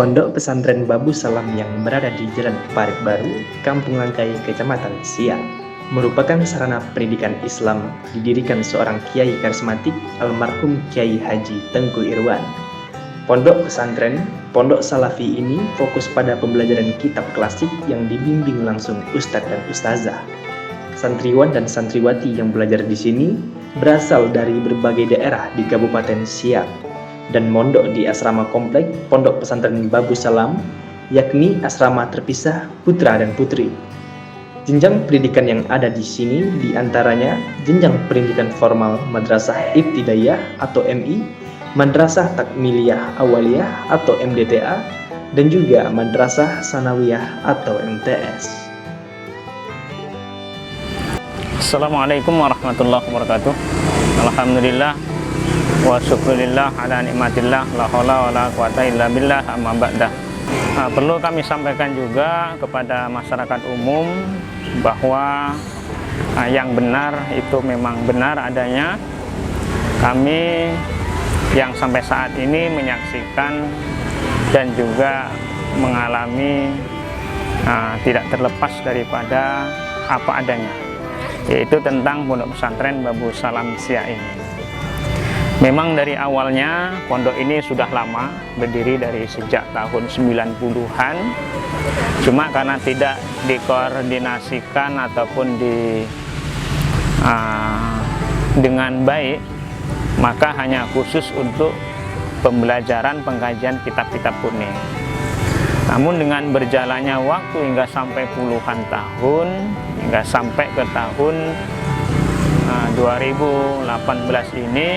Pondok Pesantren Babu Salam yang berada di Jalan Parit Baru, Kampung Langkai, Kecamatan Siak, merupakan sarana pendidikan Islam didirikan seorang kiai karismatik almarhum Kiai Haji Tengku Irwan. Pondok pesantren, Pondok Salafi ini fokus pada pembelajaran kitab klasik yang dibimbing langsung ustadz dan ustazah. Santriwan dan santriwati yang belajar di sini berasal dari berbagai daerah di Kabupaten Siak dan mondok di asrama komplek Pondok Pesantren Babu Salam, yakni asrama terpisah putra dan putri. Jenjang pendidikan yang ada di sini diantaranya jenjang pendidikan formal Madrasah Ibtidaiyah atau MI, Madrasah Takmiliyah Awaliyah atau MDTA, dan juga Madrasah Sanawiyah atau MTS. Assalamualaikum warahmatullahi wabarakatuh. Alhamdulillah wa syukurillah ala nikmatillah la haula wala quwata illa billah amma ba'dah. Perlu kami sampaikan juga kepada masyarakat umum bahwa yang benar itu memang benar adanya. Kami yang sampai saat ini menyaksikan dan juga mengalami tidak terlepas daripada apa adanya, yaitu tentang Pondok Pesantren Babu Salam Siak ini. Memang dari awalnya pondok ini sudah lama, berdiri dari sejak tahun 90-an. Cuma karena tidak dikoordinasikan ataupun dengan baik, maka hanya khusus untuk pembelajaran pengkajian kitab-kitab kuning. Namun dengan berjalannya waktu hingga sampai puluhan tahun, hingga sampai ke tahun 2018 ini,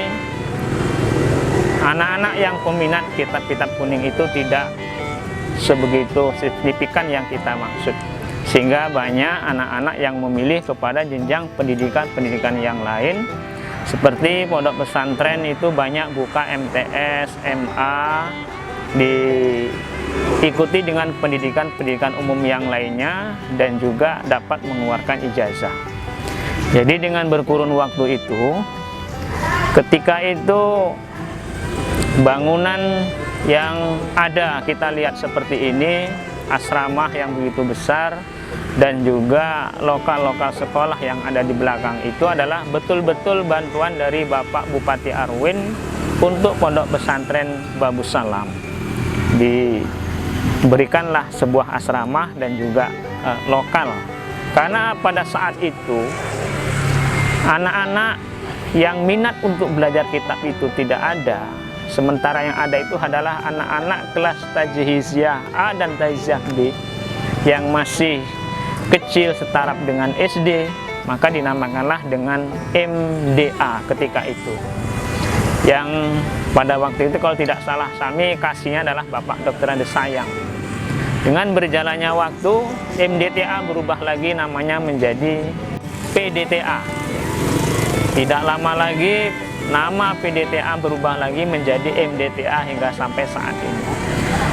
anak-anak yang peminat kitab-kitab kuning itu tidak sebegitu signifikan yang kita maksud, sehingga banyak anak-anak yang memilih kepada jenjang pendidikan yang lain, seperti pondok pesantren itu banyak buka MTS, MA, diikuti dengan pendidikan umum yang lainnya, dan juga dapat mengeluarkan ijazah. Jadi dengan berkurun waktu itu, ketika itu bangunan yang ada kita lihat seperti ini, asrama yang begitu besar, dan juga lokal-lokal sekolah yang ada di belakang itu adalah betul-betul bantuan dari Bapak Bupati Arwin untuk Pondok Pesantren Babu Salam. Diberikanlah sebuah asrama dan juga lokal, karena pada saat itu anak-anak yang minat untuk belajar kitab itu tidak ada. Sementara yang ada itu adalah anak-anak kelas tajhiziyah A dan tajhiziyah B yang masih kecil setaraf dengan SD, maka dinamakanlah dengan MDA ketika itu. Yang pada waktu itu kalau tidak salah kami kasihnya adalah Bapak Dr. Andes Sayang. Dengan berjalannya waktu, MDTA berubah lagi namanya menjadi PDTA. Tidak lama lagi nama PDTA berubah lagi menjadi MDTA hingga sampai saat ini.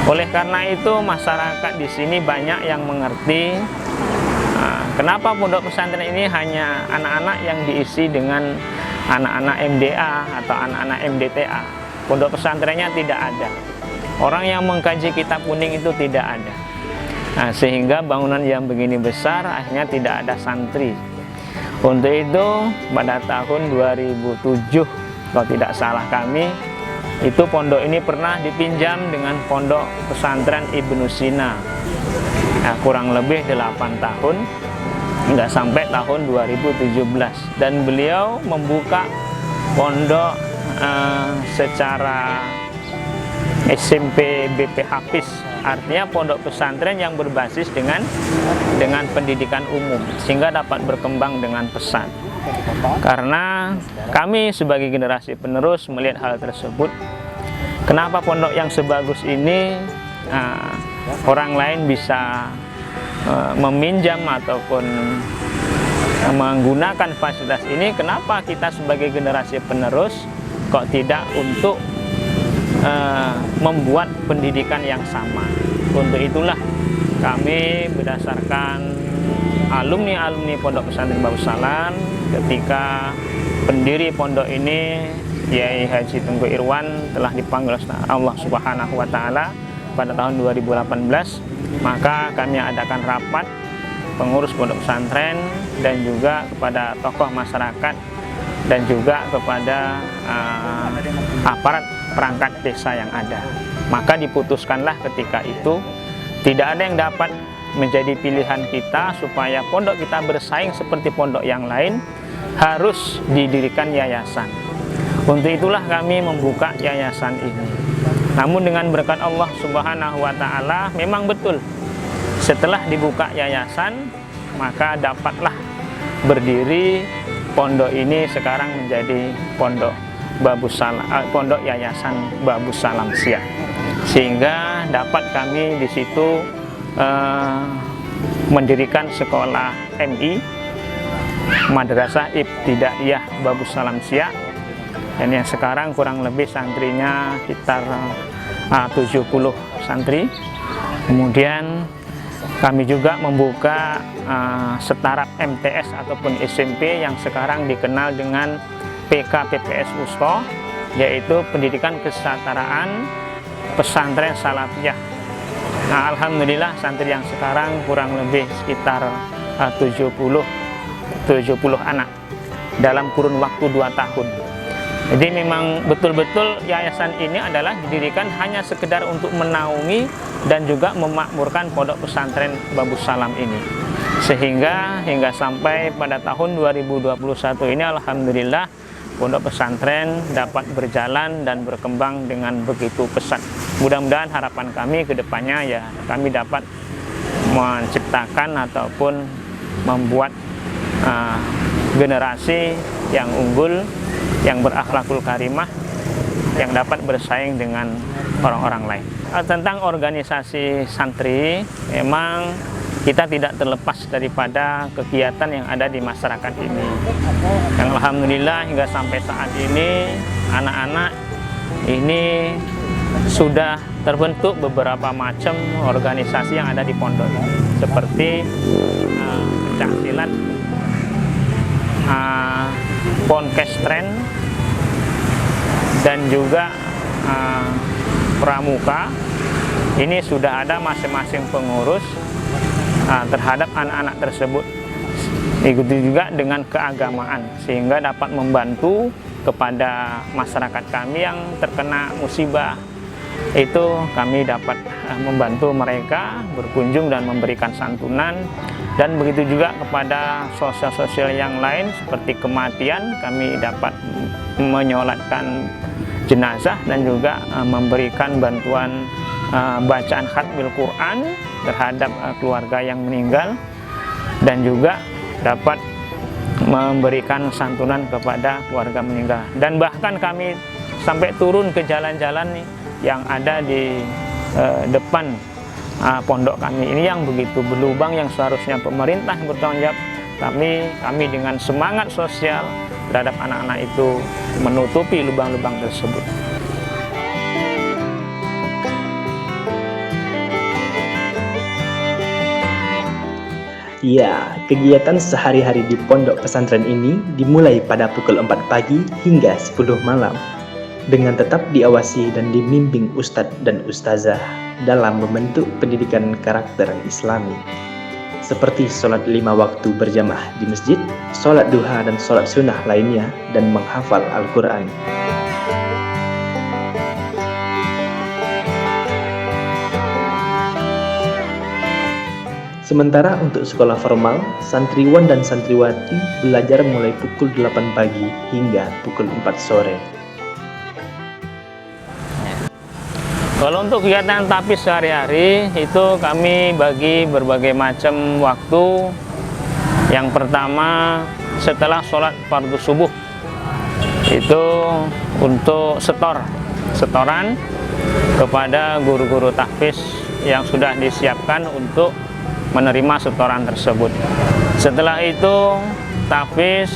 Oleh karena itu masyarakat di sini banyak yang mengerti kenapa pondok pesantren ini hanya anak-anak yang diisi dengan anak-anak MDA atau anak-anak MDTA. Pondok pesantrennya tidak ada. Orang yang mengkaji kitab kuning itu tidak ada. Sehingga bangunan yang begini besar akhirnya tidak ada santri. Untuk itu pada tahun 2007 kalau tidak salah kami, itu pondok ini pernah dipinjam dengan Pondok Pesantren Ibnu Sina, kurang lebih 8 tahun hingga sampai tahun 2017, dan beliau membuka pondok secara SMP BP Hafiz, artinya pondok pesantren yang berbasis dengan pendidikan umum, sehingga dapat berkembang dengan pesat. Karena kami sebagai generasi penerus melihat hal tersebut, kenapa pondok yang sebagus ini orang lain bisa meminjam ataupun menggunakan fasilitas ini, kenapa kita sebagai generasi penerus kok tidak untuk membuat pendidikan yang sama. Untuk itulah kami berdasarkan alumni Pondok Pesantren Babu Salam, ketika pendiri pondok ini Kiai Haji Tengku Irwan telah dipanggil Allah Subhanahu wa Ta'ala pada tahun 2018, maka kami adakan rapat pengurus pondok pesantren dan juga kepada tokoh masyarakat dan juga kepada aparat perangkat desa yang ada. Maka diputuskanlah ketika itu tidak ada yang dapat menjadi pilihan kita supaya pondok kita bersaing seperti pondok yang lain, harus didirikan yayasan. Untuk itulah kami membuka yayasan ini. Namun dengan berkat Allah Subhanahu wa Ta'ala, memang betul setelah dibuka yayasan maka dapatlah berdiri pondok ini sekarang menjadi pondok pondok yayasan Babus Salam Siak, sehingga dapat kami di situ mendirikan sekolah MI, Madrasah Ibtidaiyah Babus Salam Siak, dan yang sekarang kurang lebih santrinya sekitar 70 santri. Kemudian kami juga membuka setaraf MTS ataupun SMP yang sekarang dikenal dengan PKPPS Wusto, yaitu Pendidikan Kesetaraan Pesantren Salafiyah. Nah, alhamdulillah santri yang sekarang kurang lebih sekitar 70 anak dalam kurun waktu 2 tahun. Jadi memang betul-betul yayasan ini adalah didirikan hanya sekedar untuk menaungi dan juga memakmurkan pondok pesantren Babus Salam ini. Sehingga hingga sampai pada tahun 2021 ini alhamdulillah pondok pesantren dapat berjalan dan berkembang dengan begitu pesat. Mudah-mudahan harapan kami ke depannya ya kami dapat menciptakan ataupun membuat generasi yang unggul, yang berakhlakul karimah, yang dapat bersaing dengan orang-orang lain. Tentang organisasi santri, memang kita tidak terlepas daripada kegiatan yang ada di masyarakat ini. Yang alhamdulillah hingga sampai saat ini anak-anak ini sudah terbentuk beberapa macam organisasi yang ada di pondok ini, seperti pencak silat, ponkestren, dan juga pramuka. Ini sudah ada masing-masing pengurus terhadap anak-anak tersebut. Begitu juga dengan keagamaan, sehingga dapat membantu kepada masyarakat kami yang terkena musibah. Itu kami dapat membantu mereka berkunjung dan memberikan santunan, dan begitu juga kepada sosial-sosial yang lain seperti kematian, kami dapat menyolatkan jenazah dan juga memberikan bantuan bacaan khatmil Quran terhadap keluarga yang meninggal, dan juga dapat memberikan santunan kepada keluarga meninggal. Dan bahkan kami sampai turun ke jalan-jalan nih yang ada di depan pondok kami ini yang begitu berlubang, yang seharusnya pemerintah bertanggung jawab, tapi kami dengan semangat sosial terhadap anak-anak itu menutupi lubang-lubang tersebut. Ya, kegiatan sehari-hari di pondok pesantren ini dimulai pada pukul 4 pagi hingga 10 malam. Dengan tetap diawasi dan dibimbing ustadz dan ustazah dalam membentuk pendidikan karakter Islami, seperti sholat 5 waktu berjamaah di masjid, sholat duha dan sholat sunnah lainnya, dan menghafal Al-Quran. Sementara untuk sekolah formal, santriwan dan santriwati belajar mulai pukul 8 pagi hingga pukul 4 sore. Kalau untuk kegiatan tapis sehari-hari itu kami bagi berbagai macam waktu. Yang pertama, setelah sholat fardu subuh itu untuk setoran kepada guru-guru tahfiz yang sudah disiapkan untuk menerima setoran tersebut. Setelah itu tahfiz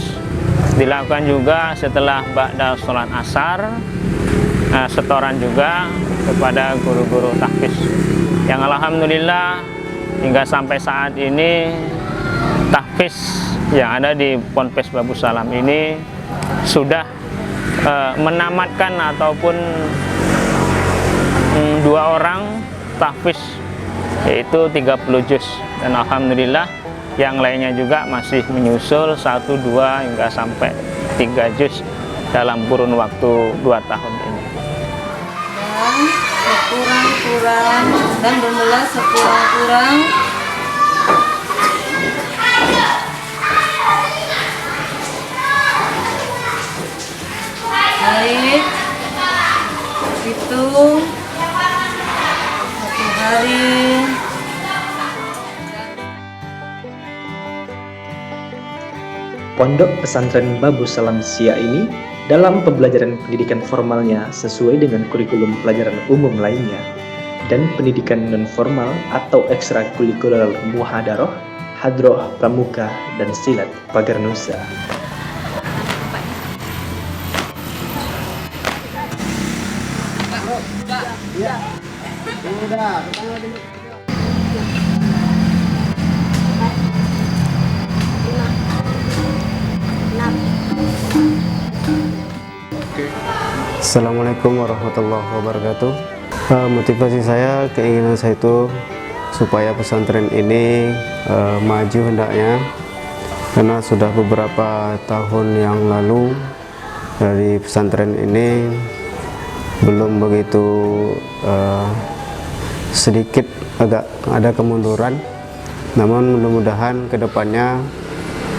dilakukan juga setelah ba'da sholat asar, setoran juga kepada guru-guru tahfiz, yang alhamdulillah hingga sampai saat ini tahfiz yang ada di Ponpes Babus Salam ini sudah menamatkan ataupun 2 orang tahfiz, yaitu 30 juz. Dan alhamdulillah yang lainnya juga masih menyusul 1, 2 hingga sampai 3 juz dalam kurun waktu 2 tahun ini. Dan sekurang-kurang dan bermula sekurang-kurang baik itu 1 hari. Pondok pesantren Babu Salam Sia ini dalam pembelajaran pendidikan formalnya sesuai dengan kurikulum pelajaran umum lainnya dan pendidikan non-formal atau ekstrakurikuler muhadaroh, hadroh, pramuka, dan silat pagar nusa. Assalamualaikum warahmatullahi wabarakatuh. Motivasi saya, keinginan saya itu supaya pesantren ini maju hendaknya, karena sudah beberapa tahun yang lalu dari pesantren ini belum begitu, sedikit agak ada kemunduran. Namun mudah-mudahan kedepannya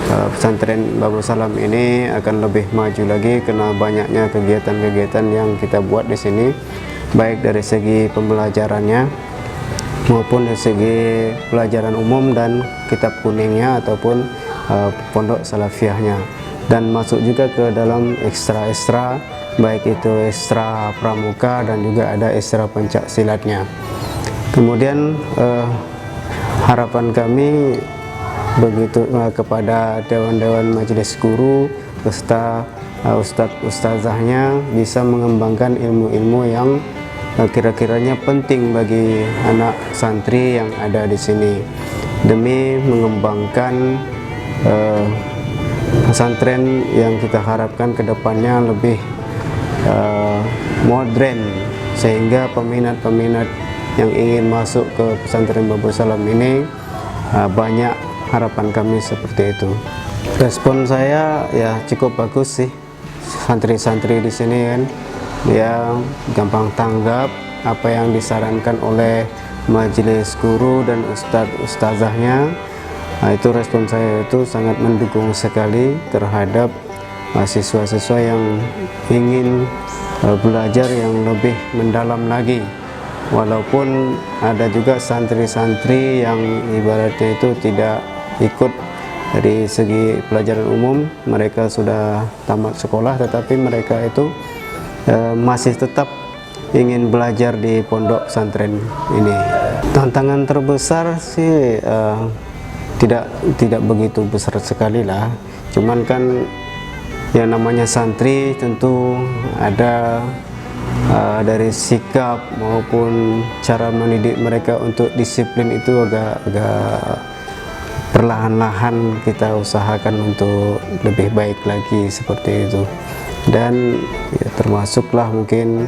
pesantren Babu Salam ini akan lebih maju lagi karena banyaknya kegiatan-kegiatan yang kita buat di sini, baik dari segi pembelajarannya maupun dari segi pelajaran umum dan kitab kuningnya ataupun pondok salafiyahnya, dan masuk juga ke dalam ekstra-ekstra, baik itu ekstra pramuka dan juga ada ekstra pencak silatnya. Kemudian harapan kami begitu kepada dewan-dewan majelis guru beserta ustazahnya bisa mengembangkan ilmu-ilmu yang kira-kiranya penting bagi anak santri yang ada di sini, demi mengembangkan pesantren yang kita harapkan kedepannya lebih modern, sehingga peminat-peminat yang ingin masuk ke pesantren Babu Salam ini banyak. Harapan kami seperti itu. Respon saya ya cukup bagus sih. Santri-santri di sini kan dia gampang tanggap apa yang disarankan oleh majelis guru dan ustazahnya. Nah, itu respon saya itu sangat mendukung sekali terhadap siswa-siswa yang ingin belajar yang lebih mendalam lagi. Walaupun ada juga santri-santri yang ibaratnya itu tidak ikut dari segi pelajaran umum, mereka sudah tamat sekolah tetapi mereka itu masih tetap ingin belajar di pondok pesantren ini. Tantangan terbesar sih tidak begitu besar sekali lah, cuman kan yang namanya santri tentu ada dari sikap maupun cara mendidik mereka untuk disiplin itu agak perlahan-lahan kita usahakan untuk lebih baik lagi seperti itu. Dan ya, termasuklah mungkin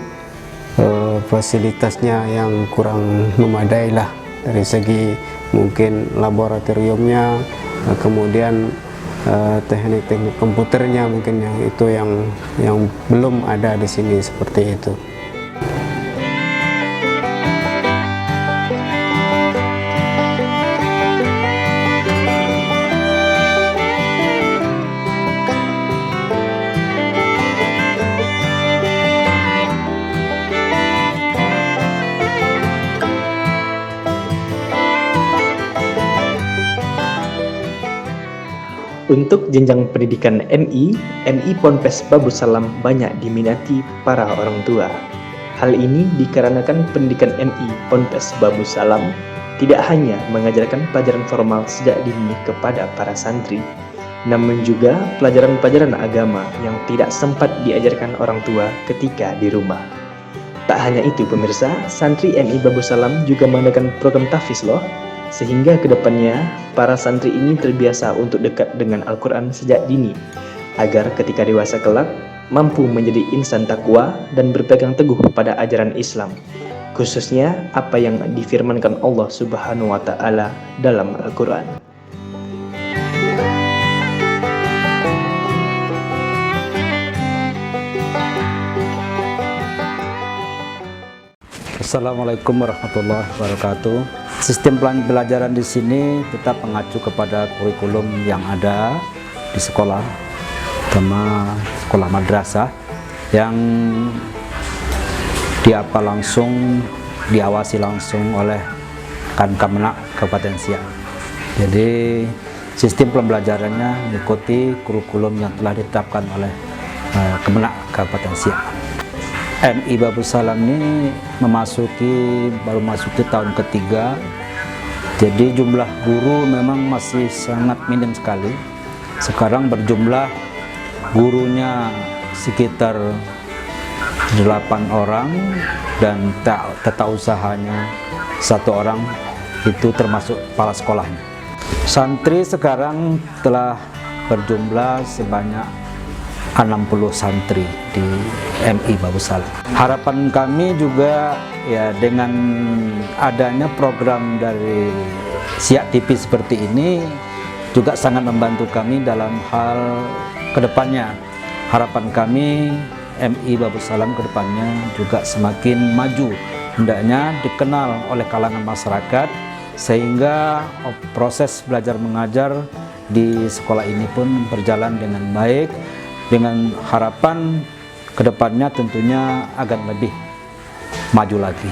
fasilitasnya yang kurang memadai lah, dari segi mungkin laboratoriumnya, kemudian teknik-teknik komputernya mungkin yang itu yang belum ada di sini seperti itu. Untuk jenjang pendidikan MI Ponpes Babu Salam banyak diminati para orang tua. Hal ini dikarenakan pendidikan MI Ponpes Babu Salam tidak hanya mengajarkan pelajaran formal sejak dini kepada para santri, namun juga pelajaran-pelajaran agama yang tidak sempat diajarkan orang tua ketika di rumah. Tak hanya itu pemirsa, santri MI Babu Salam juga mengadakan program tahfiz loh, sehingga kedepannya para santri ini terbiasa untuk dekat dengan Al-Quran sejak dini, agar ketika dewasa kelak mampu menjadi insan takwa dan berpegang teguh pada ajaran Islam, khususnya apa yang difirmankan Allah Subhanahu wa Ta'ala dalam Al-Quran. Assalamualaikum warahmatullahi wabarakatuh. Sistem pembelajaran di sini tetap mengacu kepada kurikulum yang ada di sekolah, terutama sekolah madrasah, yang diawasi langsung oleh Kemenak Kabupaten Siak. Jadi sistem pembelajarannya mengikuti kurikulum yang telah ditetapkan oleh Kemenak Kabupaten Siak. MI Babus Salam ini baru masuki tahun ketiga, jadi jumlah guru memang masih sangat minim sekali. Sekarang berjumlah gurunya sekitar 8 orang dan tata usahanya 1 orang, itu termasuk kepala sekolahnya. Santri sekarang telah berjumlah sebanyak 60 santri di MI Babus Salam. Harapan kami juga ya, dengan adanya program dari Siak TV seperti ini juga sangat membantu kami dalam hal kedepannya. Harapan kami MI Babus Salam kedepannya juga semakin maju, hendaknya dikenal oleh kalangan masyarakat, sehingga proses belajar mengajar di sekolah ini pun berjalan dengan baik, dengan harapan kedepannya tentunya akan lebih maju lagi.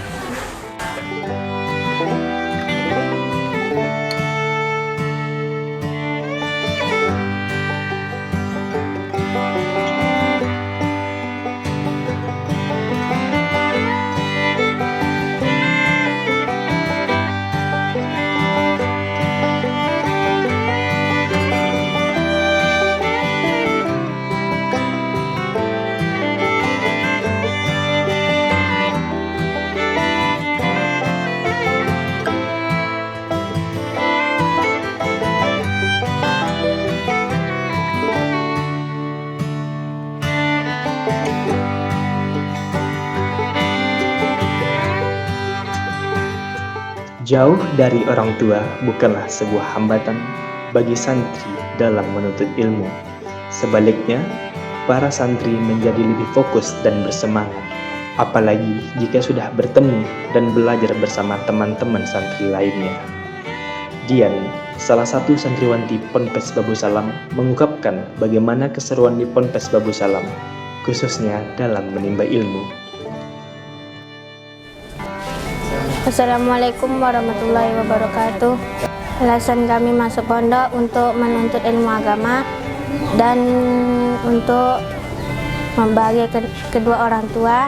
Jauh dari orang tua bukanlah sebuah hambatan bagi santri dalam menuntut ilmu. Sebaliknya, para santri menjadi lebih fokus dan bersemangat, apalagi jika sudah bertemu dan belajar bersama teman-teman santri lainnya. Dian, salah satu santriwanti Ponpes Babus Salam, mengungkapkan bagaimana keseruan di Ponpes Babus Salam, khususnya dalam menimba ilmu. Assalamualaikum warahmatullahi wabarakatuh. Alasan kami masuk pondok untuk menuntut ilmu agama dan untuk membahagiakan kedua orang tua,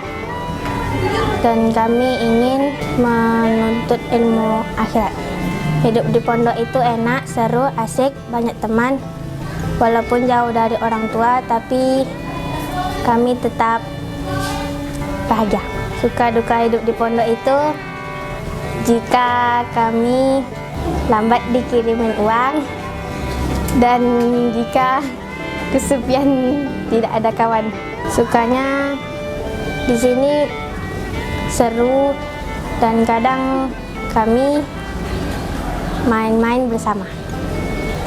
dan kami ingin menuntut ilmu akhirat. Hidup di pondok itu enak, seru, asik, banyak teman. Walaupun jauh dari orang tua, tapi kami tetap bahagia. Suka duka hidup di pondok itu, jika kami lambat dikirimin uang, dan jika kesepian tidak ada kawan. Sukanya di sini seru, dan kadang kami main-main bersama.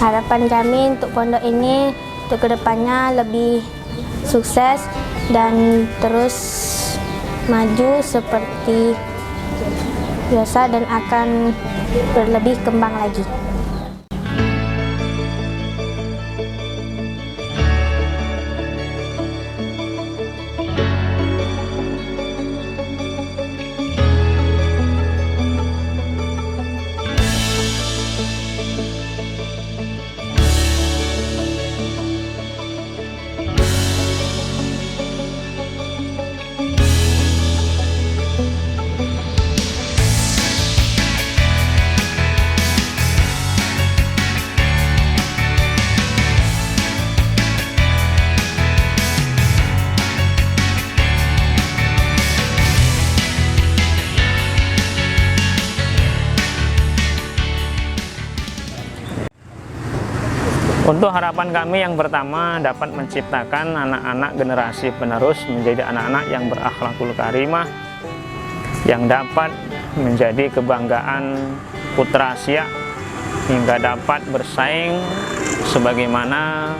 Harapan kami untuk pondok ini untuk kedepannya lebih sukses dan terus maju seperti biasa dan akan berlebih kembang lagi. Untuk harapan kami yang pertama, dapat menciptakan anak-anak generasi penerus menjadi anak-anak yang berakhlakul karimah, yang dapat menjadi kebanggaan putra Siak hingga dapat bersaing sebagaimana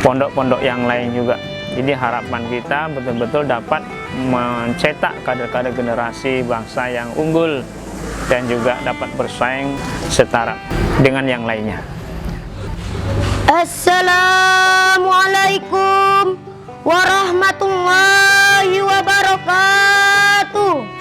pondok-pondok yang lain juga. Jadi harapan kita betul-betul dapat mencetak kader-kader generasi bangsa yang unggul dan juga dapat bersaing setara dengan yang lainnya. Assalamualaikum warahmatullahi wabarakatuh.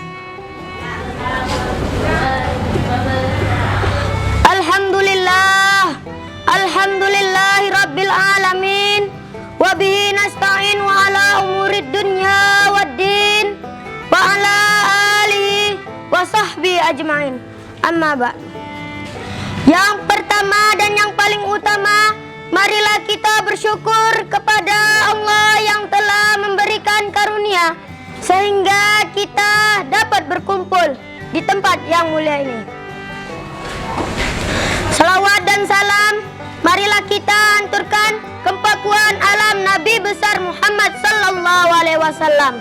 Alhamdulillahi rabbil alamin. Wabihi nasta'in wa ala umurid dunya waddin wa ala alihi wa sahbihi ajma'in. Amma ba'd. Yang pertama dan yang paling utama, marilah kita bersyukur kepada Allah yang telah memberikan karunia sehingga kita dapat berkumpul di tempat yang mulia ini. Salawat dan salam marilah kita anturkan kepakuan alam Nabi besar Muhammad sallallahu alaihi wasallam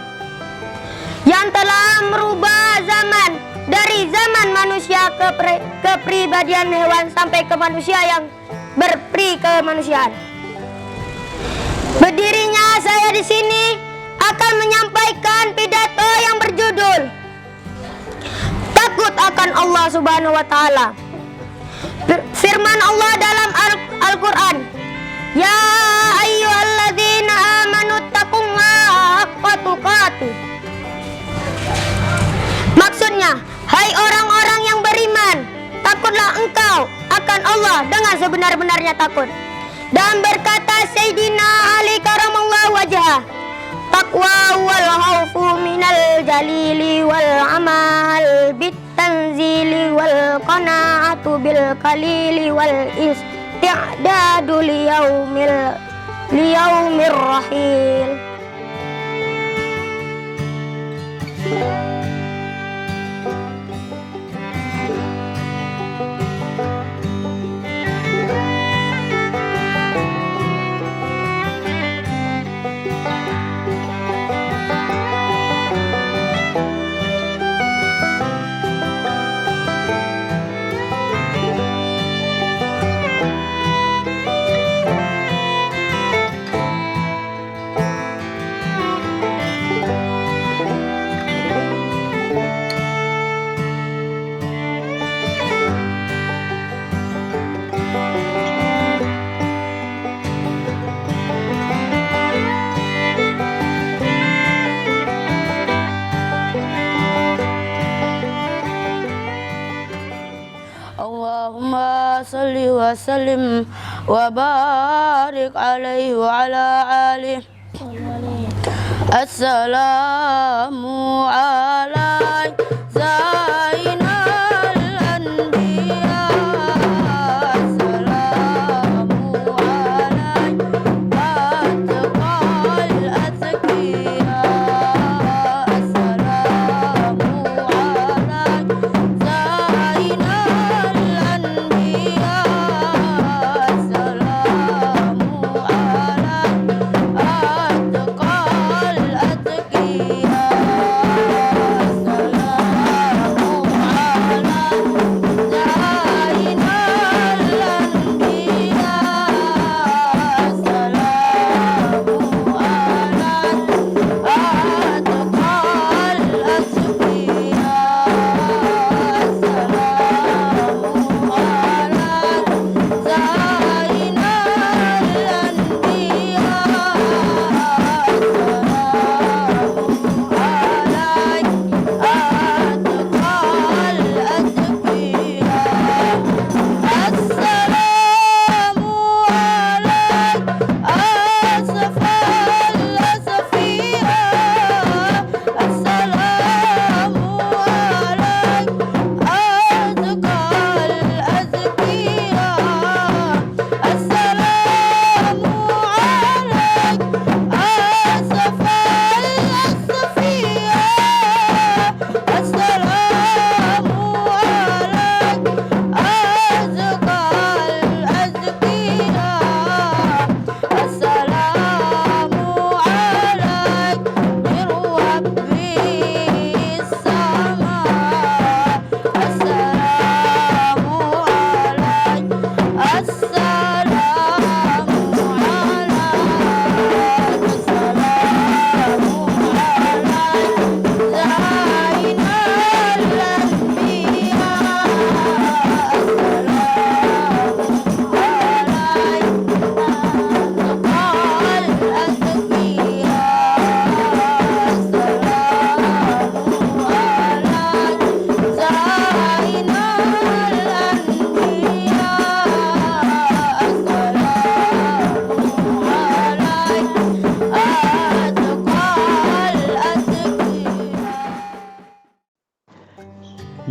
yang telah merubah zaman dari zaman manusia ke kepribadian hewan sampai ke manusia yang berperi kemanusiaan. Berdirinya saya di sini akan menyampaikan pidato yang berjudul Takut akan Allah Subhanahu wa taala. Firman Allah dalam Al-Qur'an, Ya ayyuhalladzina amanu taqullaha haqqa tuqatih. Maksudnya, hai orang-orang yang beriman, takutlah engkau akan Allah dengan sebenar-benarnya takut. Dan berkata Sayyidina Ali karamallahu wajhah, taqwa wal khaufu minal jalili wal amal bit tanzili wal qanaatu bil qalili wal isti'dadu liyaumir rahil. Allahumma salli wa sallim wa barik alaihi wa ala alihi. Assalamu alaikum zainal anbiya. Assalamu alaikum atqal azkiya. Assalamu alaikum zainal anbiya. Assalamu alaikum atqal azkiya.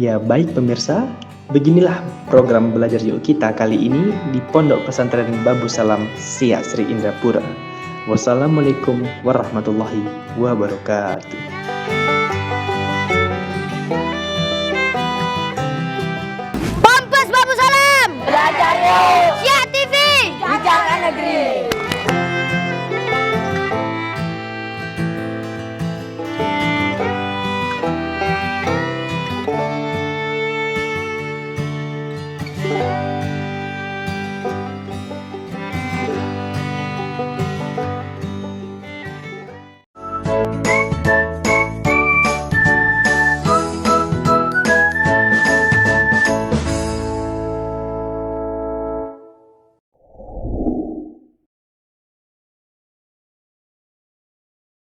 Ya baik pemirsa, beginilah program Belajar Yuk kita kali ini di Pondok Pesantren Babu Salam Siak Sri Indrapura. Wassalamualaikum warahmatullahi wabarakatuh. Pampas Babu Salam. Belajar yuk.